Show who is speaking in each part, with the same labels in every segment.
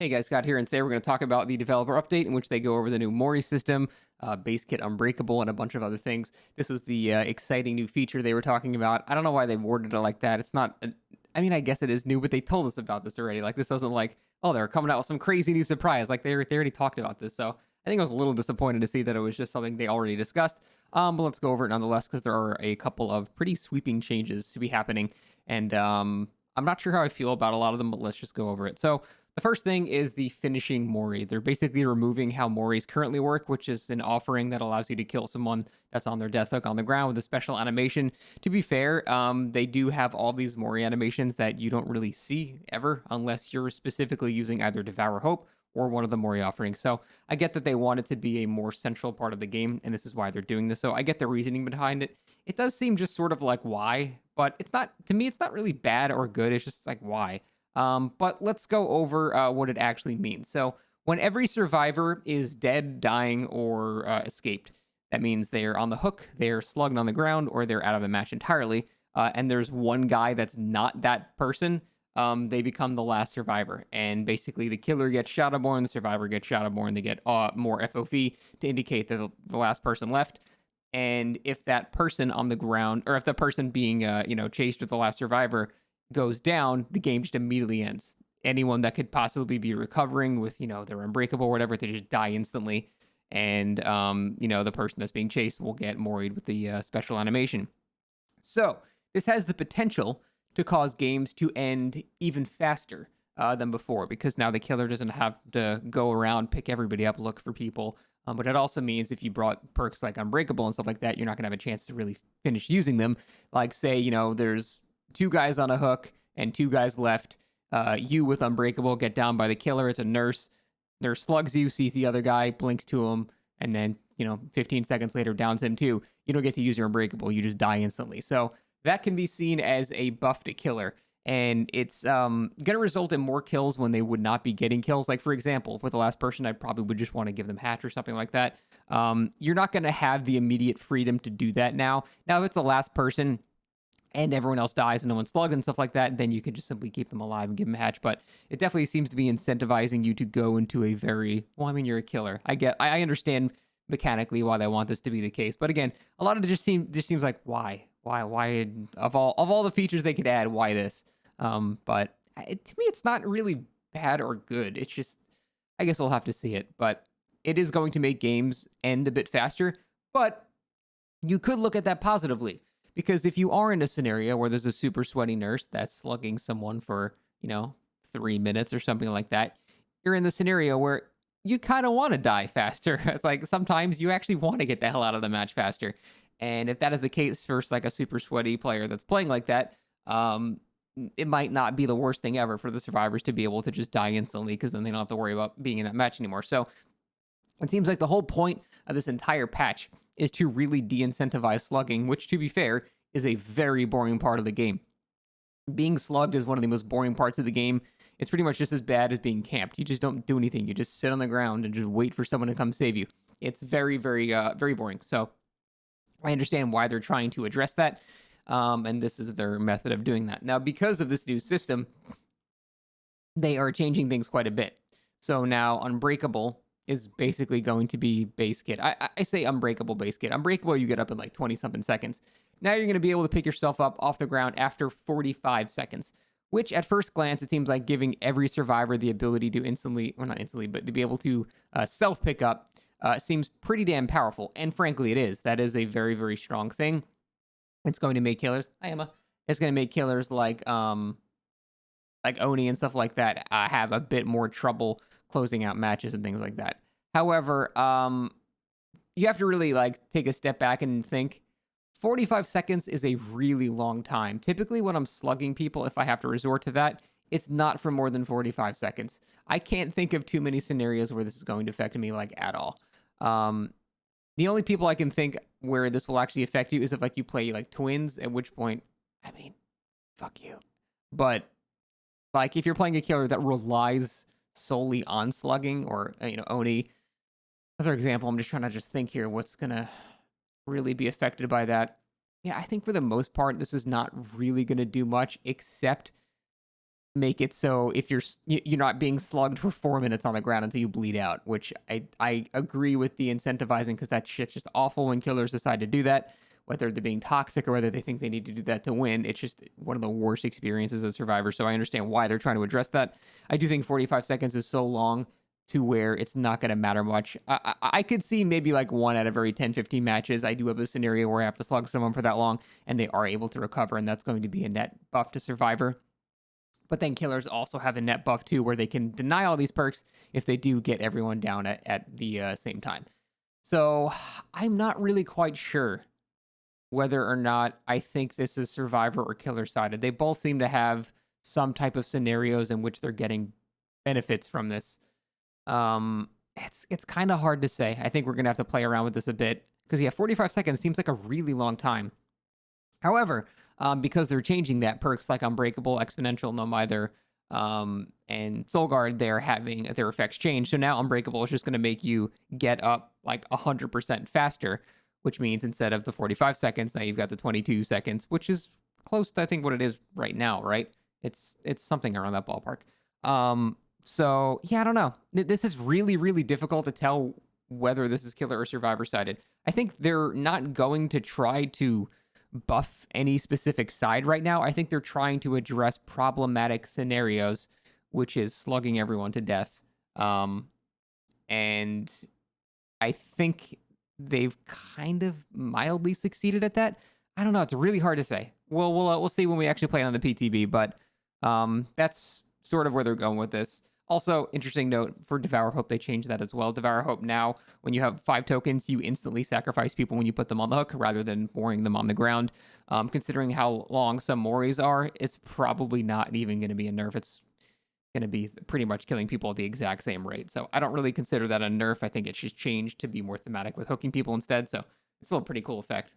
Speaker 1: Hey guys, Scott here, and today we're going to talk about the developer update in which they go over the new Mori system, Basekit Unbreakable, and a bunch of other things. This was the exciting new feature they were talking about. I don't know why they worded it like that. It's not, I mean, I guess it is new, but they told us about this already. Like, this wasn't like, oh, they're coming out with some crazy new surprise. Like, they already talked about this. So I think I was a little disappointed to see that it was just something they already discussed. But let's go over it nonetheless, because there are a couple of pretty sweeping changes to be happening. And I'm not sure how I feel about a lot of them, but let's just go over it. So, the first thing is the finishing Mori. They're basically removing how Moris currently work, which is an offering that allows you to kill someone that's on their death hook on the ground with a special animation. To be fair, they do have all these Mori animations that you don't really see ever unless you're specifically using either Devour Hope or one of the Mori offerings. So I get that they want it to be a more central part of the game, and this is why they're doing this. So I get the reasoning behind it. It does seem just sort of like why, but it's not, to me, it's not really bad or good. It's just like why. But let's go over what it actually means. So, when every survivor is dead, dying, or escaped, that means they're on the hook, they're slugged on the ground, or they're out of the match entirely. And there's one guy that's not that person. They become the last survivor, and basically the killer gets shadowborn, the survivor gets shadowborn. They get more FOV to indicate that the last person left. And if that person on the ground, or if the person being chased with the last survivor goes down, the game just immediately ends. Anyone that could possibly be recovering with, their Unbreakable or whatever, they just die instantly. And, the person that's being chased will get moried with the special animation. So, this has the potential to cause games to end even faster than before because now the killer doesn't have to go around, pick everybody up, look for people. But it also means if you brought perks like Unbreakable and stuff like that, you're not going to have a chance to really finish using them. Like, say, there's two guys on a hook and two guys left. You with Unbreakable get down by the killer. It's a nurse. Nurse slugs you, sees the other guy, blinks to him, and then 15 seconds later downs him too. You don't get to use your Unbreakable. You just die instantly. So that can be seen as a buff to killer. And it's going to result in more kills when they would not be getting kills. Like, for example, for the last person, I probably would just want to give them hatch or something like that. You're not going to have the immediate freedom to do that now. Now, if it's the last person and everyone else dies and no one's slugged and stuff like that, then you can just simply keep them alive and give them a hatch. But it definitely seems to be incentivizing you to go into a very, well, I mean, you're a killer. I understand mechanically why they want this to be the case. But again, a lot of it just seems like why of all the features they could add, why this? But to me, it's not really bad or good. It's just, I guess we'll have to see it. But it is going to make games end a bit faster. But you could look at that positively because if you are in a scenario where there's a super sweaty nurse that's slugging someone for 3 minutes or something like that, you're in the scenario where you kind of want to die faster. It's like sometimes you actually want to get the hell out of the match faster. And if that is the case for like a super sweaty player that's playing like that, it might not be the worst thing ever for the survivors to be able to just die instantly because then they don't have to worry about being in that match anymore. So it seems like the whole point of this entire patch is to really de-incentivize slugging, which, to be fair, is a very boring part of the game. Being slugged is one of the most boring parts of the game. It's pretty much just as bad as being camped. You just don't do anything. You just sit on the ground and just wait for someone to come save you. It's very, very, very boring. So I understand why they're trying to address that. And this is their method of doing that. Now, because of this new system, they are changing things quite a bit. So now Unbreakable is basically going to be Basekit. I say Unbreakable Basekit. Unbreakable, you get up in like 20 something seconds. Now you're going to be able to pick yourself up off the ground after 45 seconds, which at first glance, it seems like giving every survivor the ability to instantly, well, not instantly, but to be able to self pick up seems pretty damn powerful. And frankly, it is. That is a very, very strong thing. It's going to make killers. Hi, Emma. It's going to make killers like Oni and stuff like that have a bit more trouble closing out matches and things like that. However, you have to really take a step back and think 45 seconds is a really long time. Typically when I'm slugging people, if I have to resort to that, it's not for more than 45 seconds. I can't think of too many scenarios where this is going to affect me at all. The only people I can think where this will actually affect you is if you play twins, at which point, I mean, fuck you. But if you're playing a killer that relies solely on slugging or Oni, another example, I'm just trying to think here what's gonna really be affected by that. Yeah, I think for the most part this is not really gonna do much except make it so if you're not being slugged for 4 minutes on the ground until you bleed out, which I agree with the incentivizing, because that shit's just awful when killers decide to do that, whether they're being toxic or whether they think they need to do that to win. It's just one of the worst experiences as Survivor. So I understand why they're trying to address that. I do think 45 seconds is so long to where it's not going to matter much. I could see maybe like 1 out of every 10, 15 matches, I do have a scenario where I have to slug someone for that long and they are able to recover, and that's going to be a net buff to Survivor. But then killers also have a net buff too, where they can deny all these perks if they do get everyone down at the same time. So I'm not really quite sure whether or not I think this is Survivor or killer sided. They both seem to have some type of scenarios in which they're getting benefits from this. It's kind of hard to say. I think we're gonna have to play around with this a bit, because 45 seconds seems like a really long time. However, because they're changing that, perks like Unbreakable, Exponential, No Mither, and Soulguard, they're having their effects change. So now Unbreakable is just going to make you get up like 100% faster, which means instead of the 45 seconds, now you've got the 22 seconds, which is close to, I think, what it is right now, right? It's something around that ballpark. So yeah, I don't know. This is really, really difficult to tell whether this is killer or Survivor sided. I think they're not going to try to buff any specific side right now. I think they're trying to address problematic scenarios, which is slugging everyone to death. And I think they've kind of mildly succeeded at that. I don't know. It's really hard to say. Well, we'll see when we actually play it on the PTB, but that's sort of where they're going with this. Also, interesting note for Devour Hope, they changed that as well. Devour Hope now, when you have 5 tokens, you instantly sacrifice people when you put them on the hook rather than mooring them on the ground. Considering how long some Moris are, it's probably not even going to be a nerf. It's going to be pretty much killing people at the exact same rate. So I don't really consider that a nerf. I think it's just changed to be more thematic with hooking people instead. So it's still a pretty cool effect.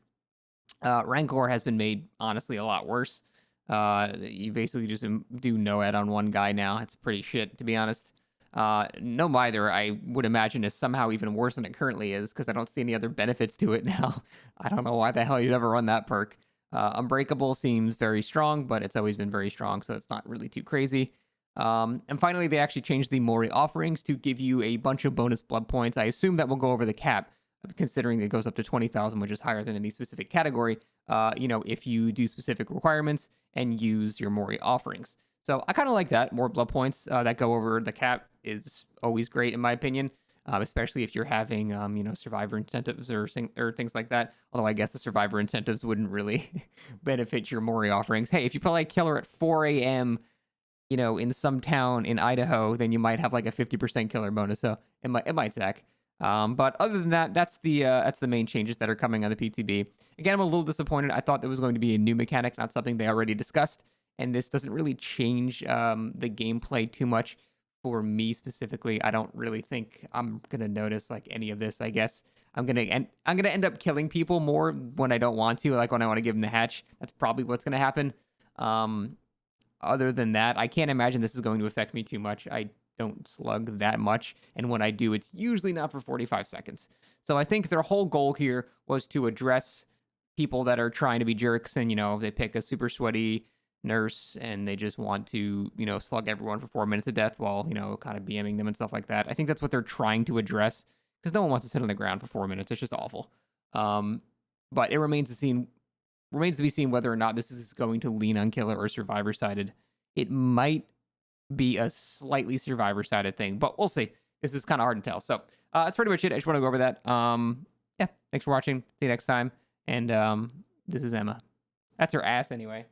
Speaker 1: Rancor has been made, honestly, a lot worse. You basically just do no-ed on one guy now. It's pretty shit, to be honest. No Mither, I would imagine, is somehow even worse than it currently is, because I don't see any other benefits to it now. I don't know why the hell you'd ever run that perk. Unbreakable seems very strong, but it's always been very strong, so it's not really too crazy. And finally, they actually changed the Mori offerings to give you a bunch of bonus blood points. I assume that will go over the cap, considering it goes up to 20,000, which is higher than any specific category, if you do specific requirements and use your Mori offerings. So I kind of like that. More blood points that go over the cap is always great, in my opinion, especially if you're having, Survivor incentives or things like that. Although I guess the Survivor incentives wouldn't really benefit your Mori offerings. Hey, if you play killer at 4 a.m., in some town in Idaho, then you might have like a 50% killer bonus. So it might stack. But other than that, that's the main changes that are coming on the PTB. Again, I'm a little disappointed. I thought there was going to be a new mechanic, not something they already discussed. And this doesn't really change the gameplay too much for me specifically. I don't really think I'm gonna notice like any of this. I guess I'm gonna end up killing people more when I don't want to, like when I want to give them the hatch. That's probably what's gonna happen. Other than that, I can't imagine this is going to affect me too much. I don't slug that much, and when I do, it's usually not for 45 seconds. So I think their whole goal here was to address people that are trying to be jerks, and they pick a super sweaty nurse and they just want to slug everyone for 4 minutes of death while kind of BMing them and stuff like that. I think that's what they're trying to address, because no one wants to sit on the ground for 4 minutes. It's just awful. But it remains to be seen whether or not this is going to lean on killer or Survivor sided. It might be a slightly Survivor sided thing, but we'll see. This is kind of hard to tell. So that's pretty much it. I just want to go over that. Yeah, thanks for watching. See you next time. And this is Emma. That's her ass anyway.